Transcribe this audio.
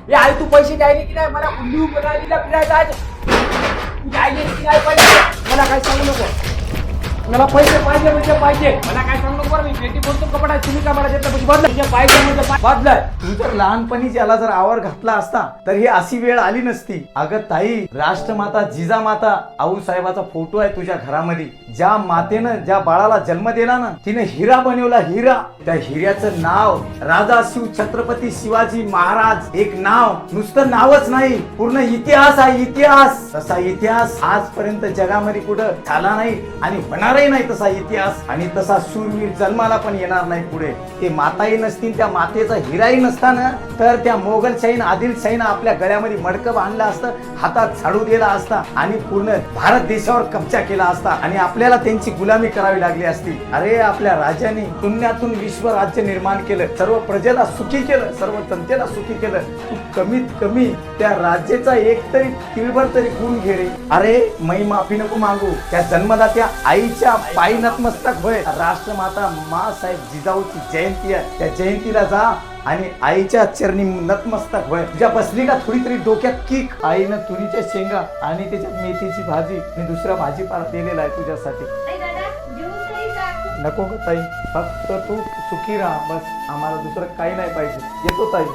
हे आई तू पैसे द्यायले की नाही मला कुल्लू मनालीला फिरायला जायचं द्यायले की नाही पैसे मला काय सांगू नको मला पैसे पाहिजे म्हणजे पाहिजे मला काय सांगू नको मी पेटी बोलतो कपडा तुम्ही का मला देता पैसे बदला पाहिजे म्हणजे बदलाय तू जर लहानपणी याला जर आवर घातला असता तर ही अशी वेळ आली नसती. अगं ताई, राष्ट्रमाता जिजामाता आऊसाहेबाचा फोटो आहे तुझ्या घरामध्ये. ज्या मातेनं ज्या बाळाला जन्म दिला ना तिने हिरा बनवला हिरा. त्या हिऱ्याचं नाव राजा शिव छत्रपती शिवाजी महाराज. एक नाव, नुसतं नावच नाही, पूर्ण इतिहास आहे इतिहास. तसा इतिहास आजपर्यंत जगामध्ये कुठं झाला नाही आणि होणारही नाही तसा इतिहास. आणि तसा शूरवीर जन्माला पण येणार नाही पुढे. ते माताही नसतील, त्या मातेचा हिराही नसताना तर त्या मोगलशाहीनं आदिलशाहीनं आपल्या गळ्यामध्ये मडकं बांधलं असतं, हातात झाडू दिला असता आणि पूर्ण भारत देशावर कब्जा केला असता आणि आपल्याला त्यांची गुलामी करावी लागली असती. अरे आपल्या राजाने शून्यातून विश्व राज्य निर्माण केलं, सर्व प्रजेला सुखी केलं, सर्व जनतेला सुखी केलं. तू कमीत कमी त्या राज्याचा एक तरी तिळभर तरी गुण घे रे. अरे मै माफी नको मागू, त्या जन्मदात्या आईच्या पायी नतमस्तक होय. राष्ट्रमाता माँसाहेब जिजाऊची जयंती आहे, त्या जयंतीला जा आणि आईच्या चरणी नतमस्तक होय. तुझ्या बसली का थोडी तरी डोक्यात किक. आईनं तुरीच्या शेंगा आणि त्याच्यात मेथीची भाजी आणि दुसरा भाजीपाला दिलेला आहे तुझ्यासाठी. नको ग ताई, फक्त तू सुखी राहा बस. आम्हाला दुसरं काही नाही पाहिजे. येतो ताई.